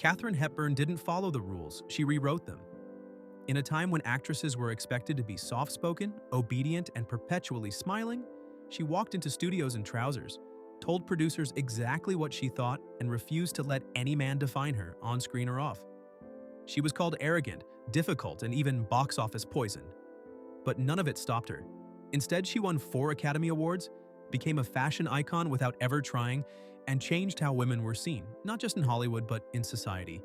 Katharine Hepburn didn't follow the rules, she rewrote them. In a time when actresses were expected to be soft-spoken, obedient, and perpetually smiling, she walked into studios in trousers, told producers exactly what she thought, and refused to let any man define her, on screen or off. She was called arrogant, difficult, and even box office poison. But none of it stopped her. Instead, she won 4 Academy Awards, became a fashion icon without ever trying, and changed how women were seen, not just in Hollywood, but in society.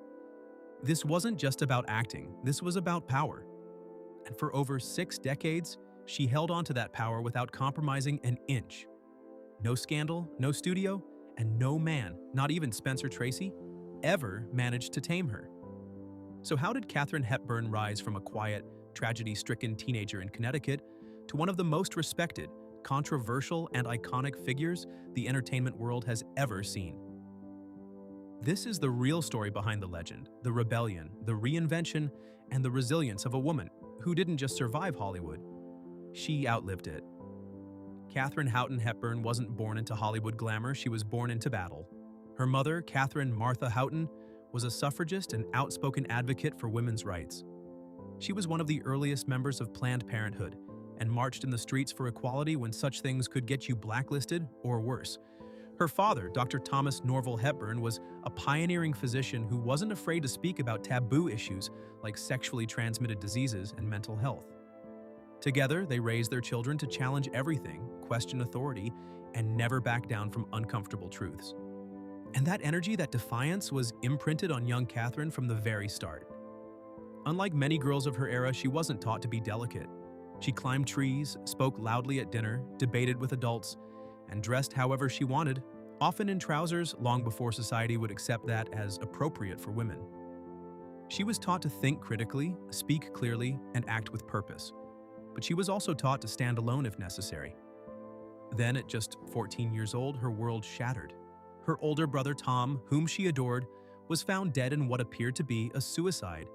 This wasn't just about acting, this was about power. And for over 6 decades, she held on to that power without compromising an inch. No scandal, no studio, and no man, not even Spencer Tracy, ever managed to tame her. So how did Katharine Hepburn rise from a quiet, tragedy-stricken teenager in Connecticut to one of the most respected, controversial, and iconic figures the entertainment world has ever seen? This is the real story behind the legend, the rebellion, the reinvention, and the resilience of a woman who didn't just survive Hollywood, she outlived it. Katharine Hepburn wasn't born into Hollywood glamour, she was born into battle. Her mother, Katharine Martha Houghton, was a suffragist and outspoken advocate for women's rights. She was one of the earliest members of Planned Parenthood and marched in the streets for equality when such things could get you blacklisted or worse. Her father, Dr. Thomas Norval Hepburn, was a pioneering physician who wasn't afraid to speak about taboo issues like sexually transmitted diseases and mental health. Together, they raised their children to challenge everything, question authority, and never back down from uncomfortable truths. And that energy, that defiance, was imprinted on young Katharine from the very start. Unlike many girls of her era, she wasn't taught to be delicate. She climbed trees, spoke loudly at dinner, debated with adults, and dressed however she wanted, often in trousers long before society would accept that as appropriate for women. She was taught to think critically, speak clearly, and act with purpose. But she was also taught to stand alone if necessary. Then, at just 14 years old, her world shattered. Her older brother Tom, whom she adored, was found dead in what appeared to be a suicide.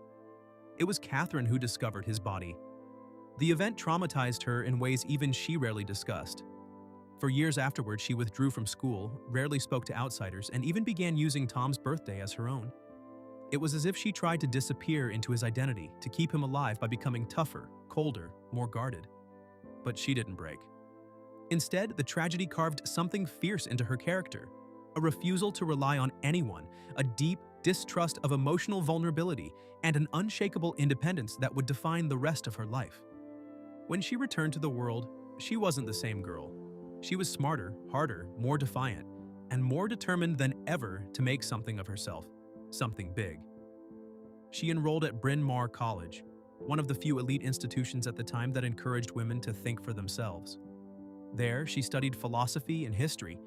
It was Katharine who discovered his body. The event traumatized her in ways even she rarely discussed. For years afterward, she withdrew from school, rarely spoke to outsiders, and even began using Tom's birthday as her own. It was as if she tried to disappear into his identity, to keep him alive by becoming tougher, colder, more guarded. But she didn't break. Instead, the tragedy carved something fierce into her character, a refusal to rely on anyone, a deep distrust of emotional vulnerability, and an unshakable independence that would define the rest of her life. When she returned to the world, she wasn't the same girl. She was smarter, harder, more defiant, and more determined than ever to make something of herself, something big. She enrolled at Bryn Mawr College, one of the few elite institutions at the time that encouraged women to think for themselves. There, she studied philosophy and history,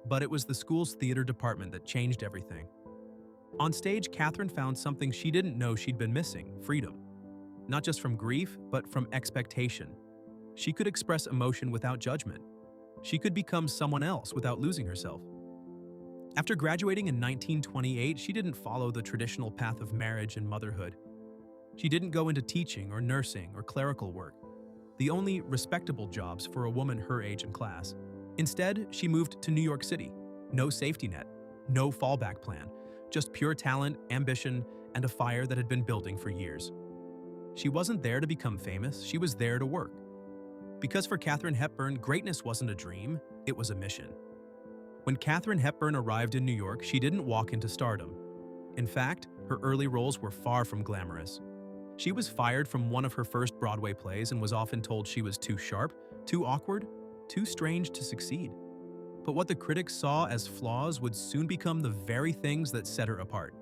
but it was the school's theater department that changed everything. On stage, Katharine found something she didn't know she'd been missing: freedom. Not just from grief, but from expectation. She could express emotion without judgment. She could become someone else without losing herself. After graduating in 1928, she didn't follow the traditional path of marriage and motherhood. She didn't go into teaching or nursing or clerical work, the only respectable jobs for a woman her age and class. Instead, she moved to New York City. No safety net, no fallback plan, just pure talent, ambition, and a fire that had been building for years. She wasn't there to become famous, she was there to work. Because for Katharine Hepburn, greatness wasn't a dream, it was a mission. When Katharine Hepburn arrived in New York, she didn't walk into stardom. In fact, her early roles were far from glamorous. She was fired from one of her first Broadway plays and was often told she was too sharp, too awkward, too strange to succeed. But what the critics saw as flaws would soon become the very things that set her apart.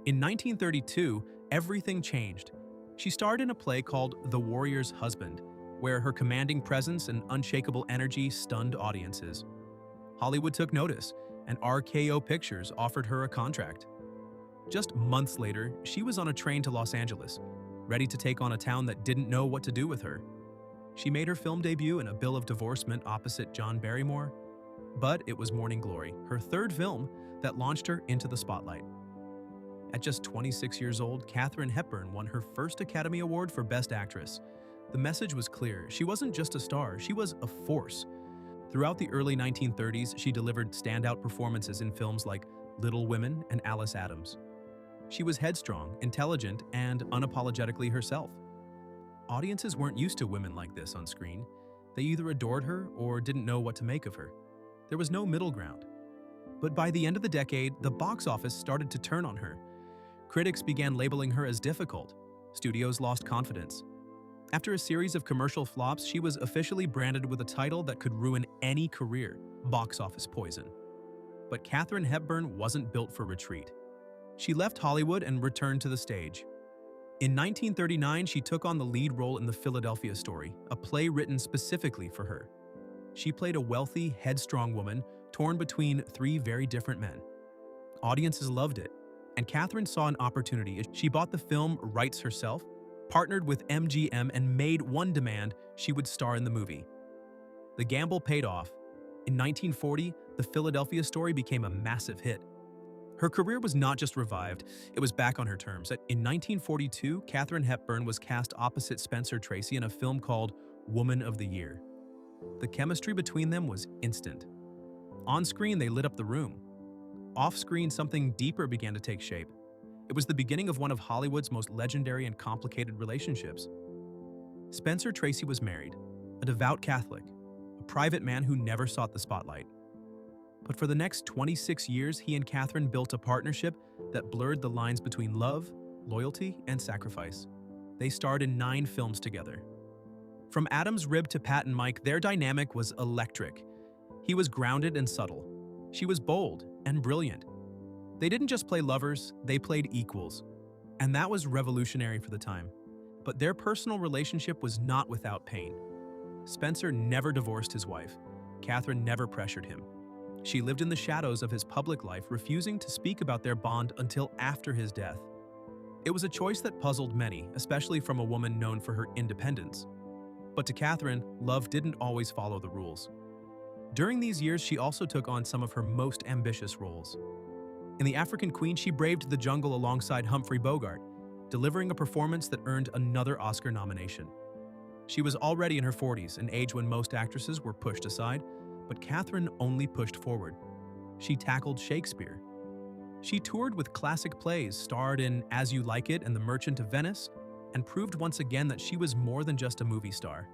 In 1932, everything changed. She starred in a play called The Warrior's Husband, where her commanding presence and unshakable energy stunned audiences. Hollywood took notice, and RKO Pictures offered her a contract. Just months later, she was on a train to Los Angeles, ready to take on a town that didn't know what to do with her. She made her film debut in A Bill of Divorcement opposite John Barrymore, but it was Morning Glory, her third film, that launched her into the spotlight. At just 26 years old, Katharine Hepburn won her first Academy Award for Best Actress. The message was clear. She wasn't just a star, she was a force. Throughout the early 1930s, she delivered standout performances in films like Little Women and Alice Adams. She was headstrong, intelligent, and unapologetically herself. Audiences weren't used to women like this on screen. They either adored her or didn't know what to make of her. There was no middle ground. But by the end of the decade, the box office started to turn on her. Critics began labeling her as difficult. Studios lost confidence. After a series of commercial flops, she was officially branded with a title that could ruin any career: box office poison. But Katharine Hepburn wasn't built for retreat. She left Hollywood and returned to the stage. In 1939, she took on the lead role in The Philadelphia Story, a play written specifically for her. She played a wealthy, headstrong woman torn between three very different men. Audiences loved it, and Katharine saw an opportunity. She bought the film rights herself, partnered with MGM, and made one demand: she would star in the movie. The gamble paid off. In 1940, The Philadelphia Story became a massive hit. Her career was not just revived, it was back on her terms. In 1942, Katharine Hepburn was cast opposite Spencer Tracy in a film called Woman of the Year. The chemistry between them was instant. On screen, they lit up the room. Off screen, something deeper began to take shape. It was the beginning of one of Hollywood's most legendary and complicated relationships. Spencer Tracy was married, a devout Catholic, a private man who never sought the spotlight. But for the next 26 years, he and Katharine built a partnership that blurred the lines between love, loyalty, and sacrifice. They starred in 9 films together. From Adam's Rib to Pat and Mike, their dynamic was electric. He was grounded and subtle. She was bold and brilliant. They didn't just play lovers, they played equals. And that was revolutionary for the time. But their personal relationship was not without pain. Spencer never divorced his wife. Katharine never pressured him. She lived in the shadows of his public life, refusing to speak about their bond until after his death. It was a choice that puzzled many, especially from a woman known for her independence. But to Katharine, love didn't always follow the rules. During these years, she also took on some of her most ambitious roles. In The African Queen, she braved the jungle alongside Humphrey Bogart, delivering a performance that earned another Oscar nomination. She was already in her 40s, an age when most actresses were pushed aside, but Katharine only pushed forward. She tackled Shakespeare. She toured with classic plays, starred in As You Like It and The Merchant of Venice, and proved once again that she was more than just a movie star.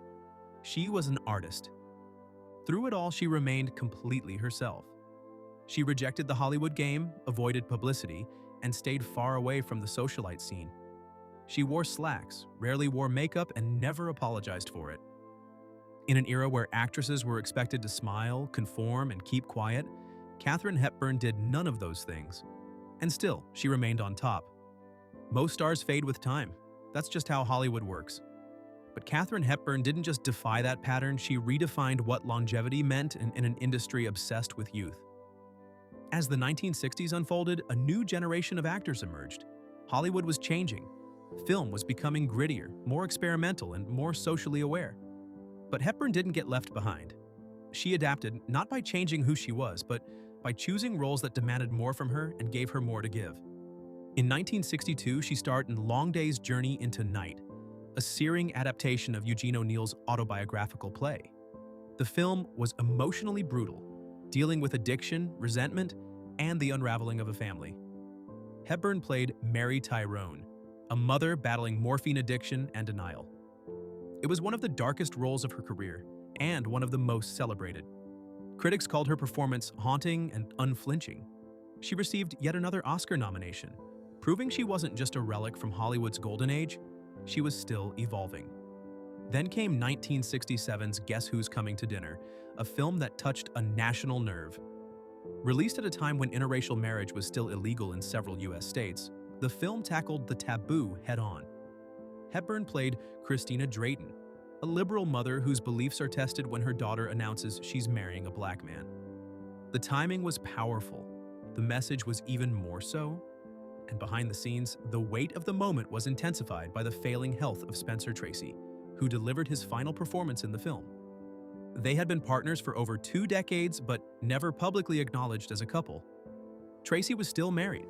She was an artist. Through it all, she remained completely herself. She rejected the Hollywood game, avoided publicity, and stayed far away from the socialite scene. She wore slacks, rarely wore makeup, and never apologized for it. In an era where actresses were expected to smile, conform, and keep quiet, Katharine Hepburn did none of those things. And still, she remained on top. Most stars fade with time. That's just how Hollywood works. But Katharine Hepburn didn't just defy that pattern, she redefined what longevity meant in an industry obsessed with youth. As the 1960s unfolded, a new generation of actors emerged. Hollywood was changing. Film was becoming grittier, more experimental, and more socially aware. But Hepburn didn't get left behind. She adapted not by changing who she was, but by choosing roles that demanded more from her and gave her more to give. In 1962, she starred in Long Day's Journey into Night, a searing adaptation of Eugene O'Neill's autobiographical play. The film was emotionally brutal, dealing with addiction, resentment, and the unraveling of a family. Hepburn played Mary Tyrone, a mother battling morphine addiction and denial. It was one of the darkest roles of her career, and one of the most celebrated. Critics called her performance haunting and unflinching. She received yet another Oscar nomination, proving she wasn't just a relic from Hollywood's golden age, she was still evolving. Then came 1967's Guess Who's Coming to Dinner, a film that touched a national nerve. Released at a time when interracial marriage was still illegal in several US states, the film tackled the taboo head-on. Hepburn played Christina Drayton, a liberal mother whose beliefs are tested when her daughter announces she's marrying a black man. The timing was powerful. The message was even more so. And behind the scenes, the weight of the moment was intensified by the failing health of Spencer Tracy, who delivered his final performance in the film. They had been partners for over 2 decades, but never publicly acknowledged as a couple. Tracy was still married.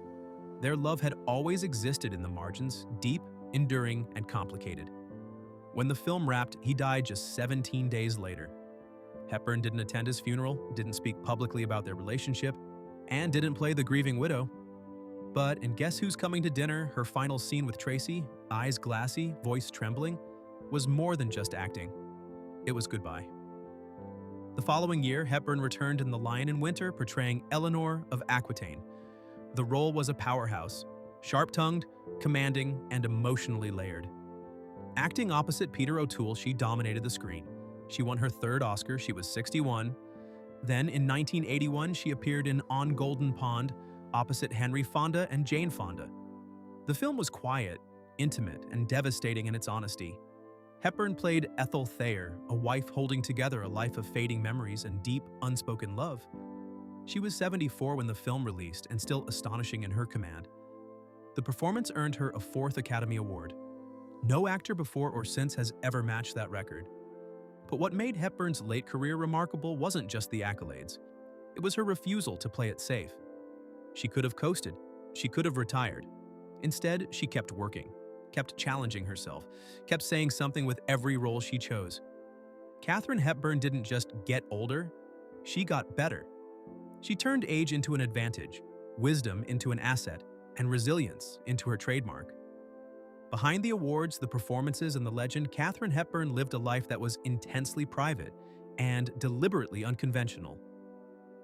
Their love had always existed in the margins, deep, enduring, and complicated. When the film wrapped, he died just 17 days later. Hepburn didn't attend his funeral, didn't speak publicly about their relationship, and didn't play the grieving widow. But in Guess Who's Coming to Dinner, her final scene with Tracy, eyes glassy, voice trembling, was more than just acting. It was goodbye. The following year, Hepburn returned in The Lion in Winter, portraying Eleanor of Aquitaine. The role was a powerhouse, sharp-tongued, commanding, and emotionally layered. Acting opposite Peter O'Toole, she dominated the screen. She won her third Oscar, she was 61. Then, in 1981, she appeared in On Golden Pond, opposite Henry Fonda and Jane Fonda. The film was quiet, intimate, and devastating in its honesty. Hepburn played Ethel Thayer, a wife holding together a life of fading memories and deep, unspoken love. She was 74 when the film released and still astonishing in her command. The performance earned her a 4th Academy Award. No actor before or since has ever matched that record. But what made Hepburn's late career remarkable wasn't just the accolades. It was her refusal to play it safe. She could have coasted. She could have retired. Instead, she kept working, kept challenging herself, kept saying something with every role she chose. Katharine Hepburn didn't just get older, she got better. She turned age into an advantage, wisdom into an asset, and resilience into her trademark. Behind the awards, the performances, and the legend, Katharine Hepburn lived a life that was intensely private and deliberately unconventional.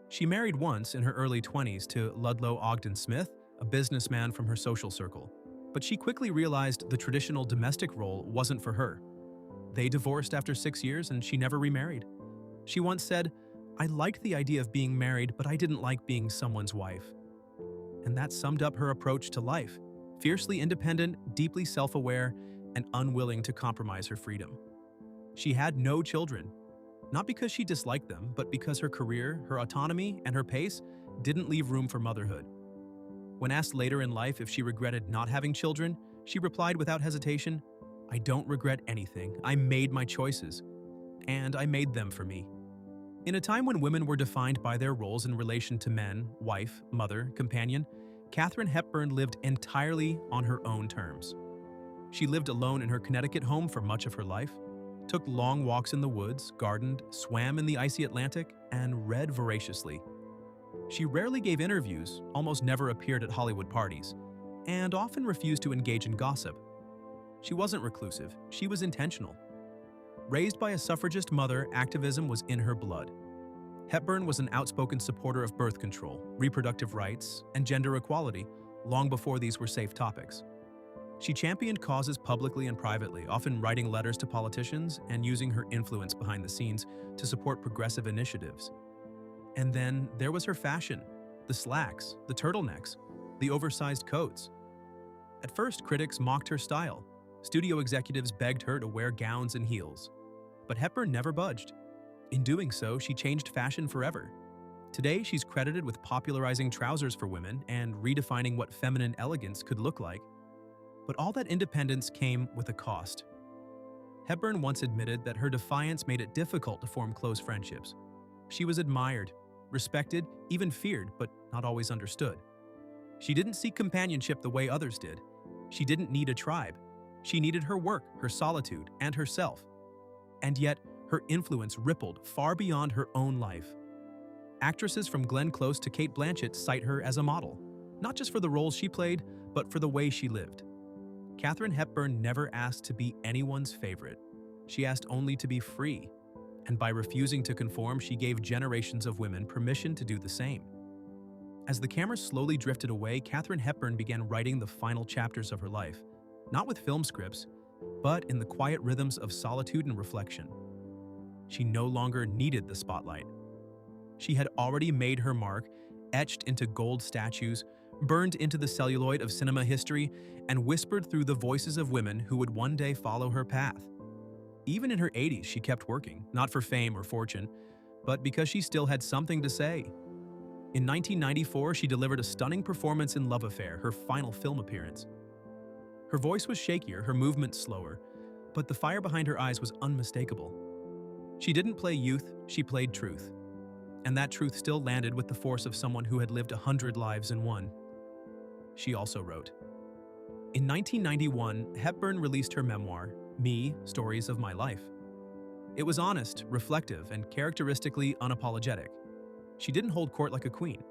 She married once in her early 20s to Ludlow Ogden Smith, a businessman from her social circle. But she quickly realized the traditional domestic role wasn't for her. They divorced after 6 years and she never remarried. She once said, "I liked the idea of being married, but I didn't like being someone's wife." And that summed up her approach to life, fiercely independent, deeply self-aware, and unwilling to compromise her freedom. She had no children, not because she disliked them, but because her career, her autonomy, and her pace didn't leave room for motherhood. When asked later in life if she regretted not having children, she replied without hesitation, "I don't regret anything. I made my choices, and I made them for me." In a time when women were defined by their roles in relation to men, wife, mother, companion, Katharine Hepburn lived entirely on her own terms. She lived alone in her Connecticut home for much of her life, took long walks in the woods, gardened, swam in the icy Atlantic, and read voraciously. She rarely gave interviews, almost never appeared at Hollywood parties, and often refused to engage in gossip. She wasn't reclusive, she was intentional. Raised by a suffragist mother, activism was in her blood. Hepburn was an outspoken supporter of birth control, reproductive rights, and gender equality, long before these were safe topics. She championed causes publicly and privately, often writing letters to politicians and using her influence behind the scenes to support progressive initiatives. And then there was her fashion, the slacks, the turtlenecks, the oversized coats. At first, critics mocked her style. Studio executives begged her to wear gowns and heels. But Hepburn never budged. In doing so, she changed fashion forever. Today, she's credited with popularizing trousers for women and redefining what feminine elegance could look like. But all that independence came with a cost. Hepburn once admitted that her defiance made it difficult to form close friendships. She was admired, respected, even feared, but not always understood. She didn't seek companionship the way others did. She didn't need a tribe. She needed her work, her solitude, and herself. And yet, her influence rippled far beyond her own life. Actresses from Glenn Close to Cate Blanchett cite her as a model, not just for the roles she played, but for the way she lived. Katharine Hepburn never asked to be anyone's favorite. She asked only to be free. And by refusing to conform, she gave generations of women permission to do the same. As the camera slowly drifted away, Katharine Hepburn began writing the final chapters of her life, not with film scripts, but in the quiet rhythms of solitude and reflection. She no longer needed the spotlight. She had already made her mark, etched into gold statues, burned into the celluloid of cinema history, and whispered through the voices of women who would one day follow her path. Even in her 80s, she kept working, not for fame or fortune, but because she still had something to say. In 1994, she delivered a stunning performance in Love Affair, her final film appearance. Her voice was shakier, her movements slower, but the fire behind her eyes was unmistakable. She didn't play youth, she played truth. And that truth still landed with the force of someone who had lived 100 lives in one. She also wrote. In 1991, Hepburn released her memoir, Me, Stories of My Life. It was honest, reflective, and characteristically unapologetic. She didn't hold court like a queen.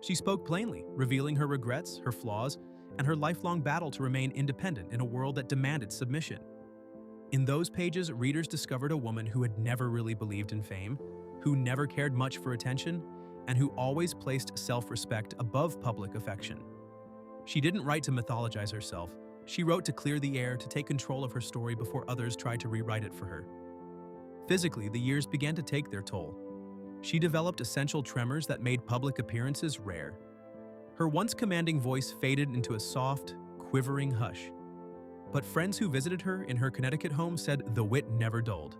She spoke plainly, revealing her regrets, her flaws, and her lifelong battle to remain independent in a world that demanded submission. In those pages, readers discovered a woman who had never really believed in fame, who never cared much for attention, and who always placed self-respect above public affection. She didn't write to mythologize herself. She wrote to clear the air, to take control of her story before others tried to rewrite it for her. Physically, the years began to take their toll. She developed essential tremors that made public appearances rare. Her once commanding voice faded into a soft, quivering hush. But friends who visited her in her Connecticut home said the wit never dulled.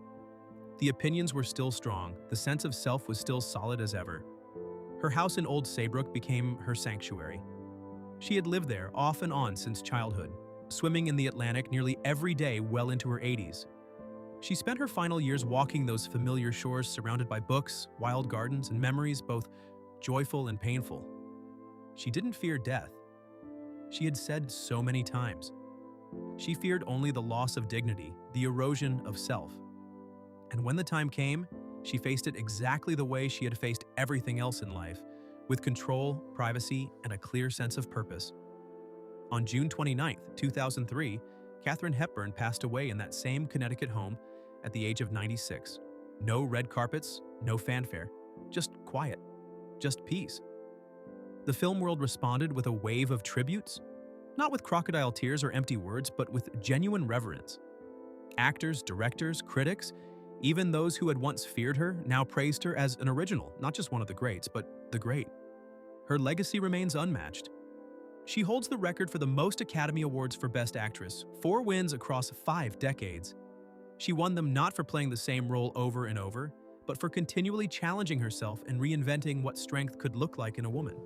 The opinions were still strong, the sense of self was still solid as ever. Her house in Old Saybrook became her sanctuary. She had lived there off and on since childhood, swimming in the Atlantic nearly every day well into her 80s. She spent her final years walking those familiar shores surrounded by books, wild gardens, and memories both joyful and painful. She didn't fear death. She had said so many times. She feared only the loss of dignity, the erosion of self. And when the time came, she faced it exactly the way she had faced everything else in life, with control, privacy, and a clear sense of purpose. On June 29, 2003, Katharine Hepburn passed away in that same Connecticut home at the age of 96. No red carpets, no fanfare, just quiet, just peace. The film world responded with a wave of tributes, not with crocodile tears or empty words, but with genuine reverence. Actors, directors, critics, even those who had once feared her, now praised her as an original, not just one of the greats, but the great. Her legacy remains unmatched. She holds the record for the most Academy Awards for Best Actress, 4 wins across 5 decades. She won them not for playing the same role over and over, but for continually challenging herself and reinventing what strength could look like in a woman.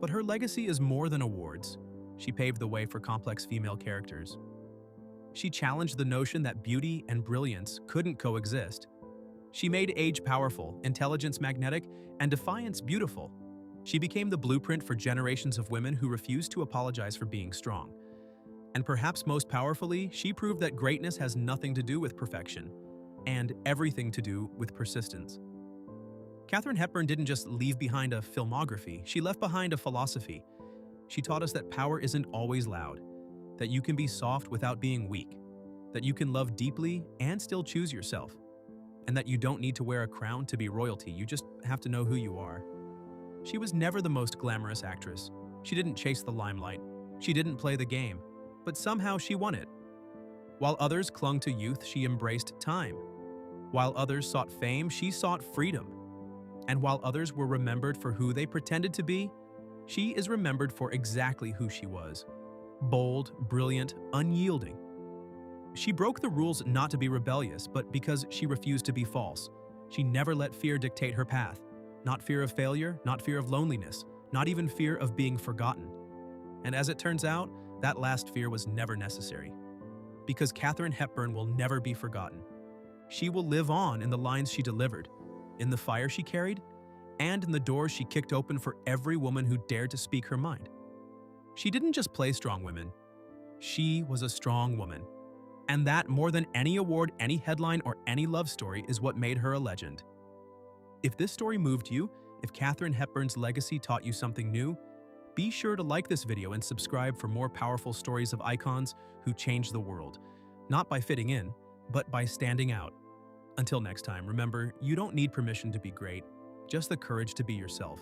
But her legacy is more than awards. She paved the way for complex female characters. She challenged the notion that beauty and brilliance couldn't coexist. She made age powerful, intelligence magnetic, and defiance beautiful. She became the blueprint for generations of women who refused to apologize for being strong. And perhaps most powerfully, she proved that greatness has nothing to do with perfection, and everything to do with persistence. Katharine Hepburn didn't just leave behind a filmography, she left behind a philosophy. She taught us that power isn't always loud, that you can be soft without being weak, that you can love deeply and still choose yourself, and that you don't need to wear a crown to be royalty, you just have to know who you are. She was never the most glamorous actress. She didn't chase the limelight. She didn't play the game, but somehow she won it. While others clung to youth, she embraced time. While others sought fame, she sought freedom. And while others were remembered for who they pretended to be, she is remembered for exactly who she was. Bold, brilliant, unyielding. She broke the rules not to be rebellious, but because she refused to be false. She never let fear dictate her path. Not fear of failure, not fear of loneliness, not even fear of being forgotten. And as it turns out, that last fear was never necessary. Because Katharine Hepburn will never be forgotten. She will live on in the lines she delivered, in the fire she carried, and in the doors she kicked open for every woman who dared to speak her mind. She didn't just play strong women. She was a strong woman. And that, more than any award, any headline, or any love story, is what made her a legend. If this story moved you, if Katharine Hepburn's legacy taught you something new, be sure to like this video and subscribe for more powerful stories of icons who changed the world, not by fitting in, but by standing out. Until next time, remember, you don't need permission to be great, just the courage to be yourself.